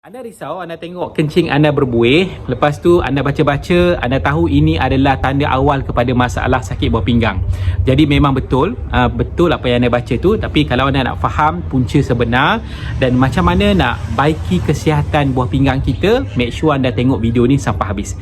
Anda risau, anda tengok kencing anda berbuih, lepas tu anda baca-baca, anda tahu ini adalah tanda awal kepada masalah sakit buah pinggang. Jadi memang betul apa yang anda baca tu, tapi kalau anda nak faham punca sebenar dan macam mana nak baiki kesihatan buah pinggang kita, make sure anda tengok video ni sampai habis.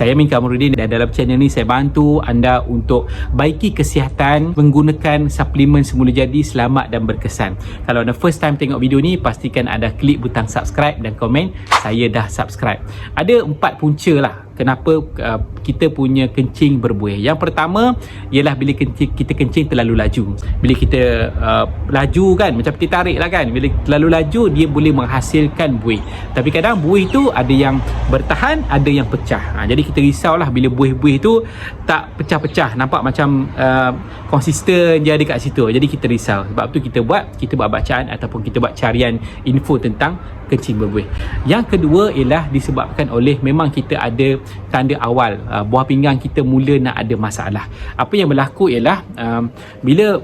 Saya Amin Kamarudin dan dalam channel ni saya bantu anda untuk baiki kesihatan menggunakan suplemen semula jadi selamat dan berkesan. Kalau anda first time tengok video ni, pastikan anda klik butang subscribe dan komen saya dah subscribe. Ada 4 punca lah kenapa kita punya kencing berbuih. Yang pertama ialah bila kita kencing terlalu laju. Bila kita laju kan, macam peti tarik lah kan, bila terlalu laju dia boleh menghasilkan buih. Tapi kadang buih tu ada yang bertahan, ada yang pecah. Jadi kita risaulah bila buih-buih tu tak pecah-pecah, nampak macam konsisten je ada kat situ. Jadi kita risau. Sebab tu kita buat bacaan ataupun kita buat carian info tentang kencing berbuih. Yang kedua ialah disebabkan oleh memang kita ada tanda awal buah pinggang kita mula nak ada masalah. Apa yang berlaku ialah bila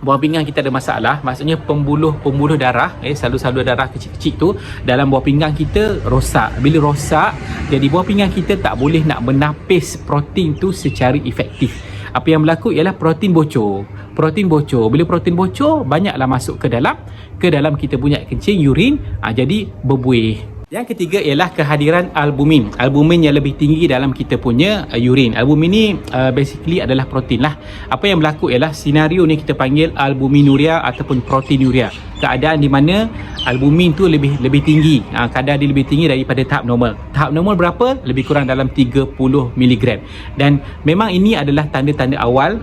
buah pinggang kita ada masalah, maksudnya pembuluh darah, salur-salur darah kecil-kecil tu dalam buah pinggang kita rosak. Bila rosak, jadi buah pinggang kita tak boleh nak menapis protein tu secara efektif. Apa yang berlaku ialah protein bocor. Bila protein bocor, banyaklah masuk ke dalam kita punya kencing, urin, jadi berbuih. Yang ketiga ialah kehadiran albumin. Albumin yang lebih tinggi dalam kita punya urin. Albumin ni basically adalah protein lah. Apa yang berlaku ialah senario ni kita panggil albuminuria ataupun proteinuria. Keadaan di mana albumin tu lebih tinggi, kadar dia lebih tinggi daripada tahap normal. Tahap normal berapa? Lebih kurang dalam 30 mg. Dan memang ini adalah tanda-tanda awal,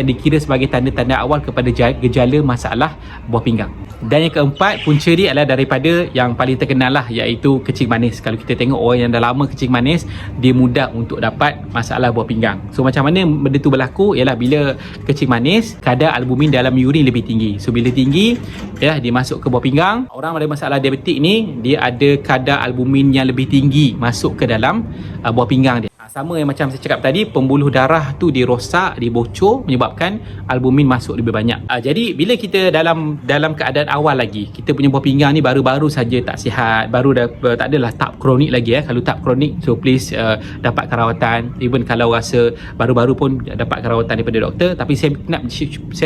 dikira sebagai tanda-tanda awal kepada gejala masalah buah pinggang. Dan yang keempat, punca dia adalah daripada yang paling terkenal lah, iaitu kencing manis. Kalau kita tengok orang yang dah lama kencing manis, dia mudah untuk dapat masalah buah pinggang. So macam mana benda tu berlaku ialah bila kencing manis, kadar albumin dalam urin lebih tinggi. So bila tinggi, dia masuk ke buah pinggang. Orang ada masalah diabetik ni, dia ada kadar albumin yang lebih tinggi masuk ke dalam buah pinggang dia. Sama yang macam saya cakap tadi, pembuluh darah tu dirosak, dibocor, menyebabkan albumin masuk lebih banyak. Jadi bila kita dalam keadaan awal lagi, kita punya buah pinggang ni baru-baru saja tak sihat, baru tak adalah tahap kronik lagi. Kalau tahap kronik, so please dapat rawatan. Even kalau rasa baru-baru pun dapat rawatan daripada doktor. Tapi saya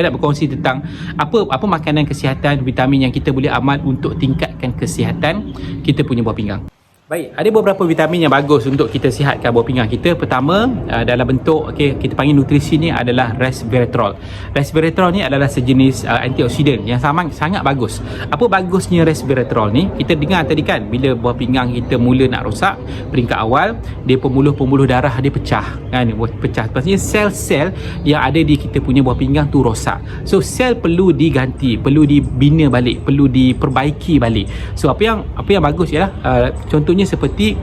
nak berkongsi tentang apa makanan kesihatan, vitamin yang kita boleh amal untuk tingkatkan kesihatan kita punya buah pinggang. Baik, ada beberapa vitamin yang bagus untuk kita sihatkan buah pinggang kita. Pertama, dalam bentuk kita panggil nutrisi ni adalah resveratrol. Resveratrol ni adalah sejenis antioksidan yang sangat bagus. Apa bagusnya resveratrol ni? Kita dengar tadi kan, bila buah pinggang kita mula nak rosak, peringkat awal, dia pembuluh darah dia pecah kan, pecah. Maksudnya sel-sel yang ada di kita punya buah pinggang tu rosak. So sel perlu diganti, perlu dibina balik, perlu diperbaiki balik. So apa yang bagus ialah contohnya seperti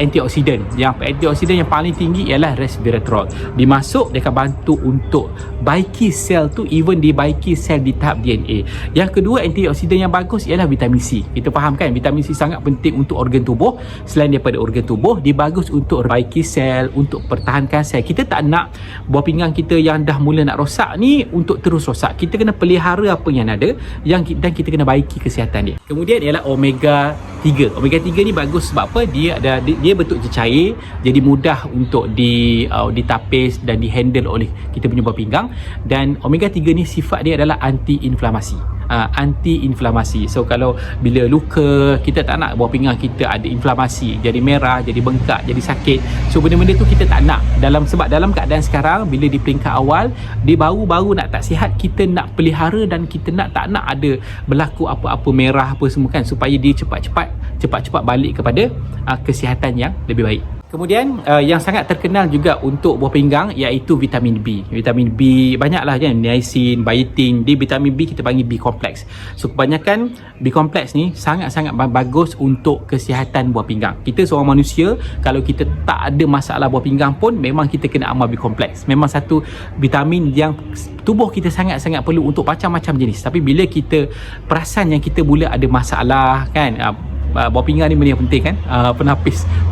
antioksidan. Yang antioksidan yang paling tinggi ialah resveratrol. Dimasuk, dia akan bantu untuk baiki sel tu, even dibaiki sel di tahap DNA. Yang kedua, antioksidan yang bagus ialah vitamin C. Kita faham kan, vitamin C sangat penting untuk organ tubuh. Selain daripada organ tubuh, dia bagus untuk baiki sel, untuk pertahankan sel. Kita tak nak buah pinggang kita yang dah mula nak rosak ni untuk terus rosak. Kita kena pelihara apa yang ada, dan kita kena baiki kesihatan dia. Kemudian ialah omega 3. Omega 3 ni bagus sebab apa? Dia bentuk cair, jadi mudah untuk ditapis dan dihandle oleh kita punya buah pinggang. Dan omega 3 ni sifat dia adalah anti-inflamasi. So kalau bila luka, kita tak nak buah pinggang kita ada inflamasi, jadi merah, jadi bengkak, jadi sakit. So benda-benda tu kita tak nak. Sebab dalam keadaan sekarang, bila di peringkat awal, dia baru-baru nak tak sihat, kita nak pelihara dan kita tak nak ada berlaku apa-apa merah apa semua kan, supaya dia cepat-cepat balik kepada kesihatan yang lebih baik. Kemudian yang sangat terkenal juga untuk buah pinggang iaitu vitamin B. Vitamin B banyaklah kan, niacin, biotin. Di vitamin B kita panggil B kompleks. So kebanyakan B kompleks ni sangat-sangat bagus untuk kesihatan buah pinggang. Kita seorang manusia, kalau kita tak ada masalah buah pinggang pun, memang kita kena amal B kompleks. Memang satu vitamin yang tubuh kita sangat-sangat perlu untuk macam-macam jenis. Tapi bila kita perasan yang kita mula ada masalah kan, buah pinggang ni benda yang penting kan,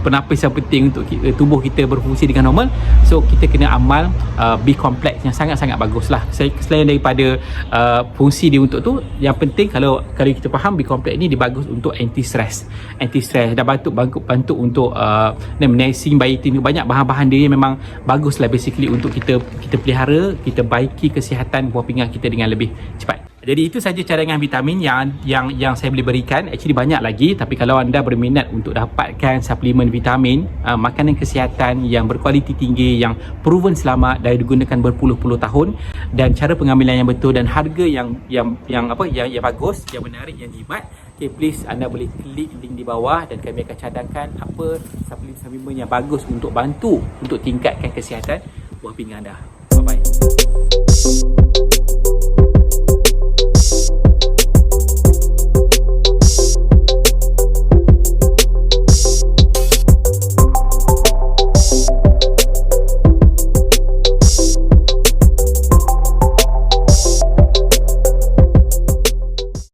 penapis yang penting untuk tubuh kita berfungsi dengan normal. So kita kena amal B-complex yang sangat-sangat bagus lah. Selain daripada fungsi dia untuk tu, yang penting kalau kita faham B-complex ni dia bagus untuk anti-stress dan bantu untuk nursing bayi tinggi. Banyak bahan-bahan dia memang bagus lah basically untuk kita pelihara, kita baiki kesihatan buah pinggang kita dengan lebih cepat. Jadi itu saja cadangan vitamin yang saya boleh berikan. Actually banyak lagi, tapi kalau anda berminat untuk dapatkan suplemen vitamin, makanan kesihatan yang berkualiti tinggi, yang proven selamat dan digunakan berpuluh-puluh tahun, dan cara pengambilan yang betul dan harga yang bagus, yang menarik, yang jimat, okay, please anda boleh klik link di bawah dan kami akan cadangkan apa suplemen yang bagus untuk bantu untuk tingkatkan kesihatan buah pinggang anda. Bye bye.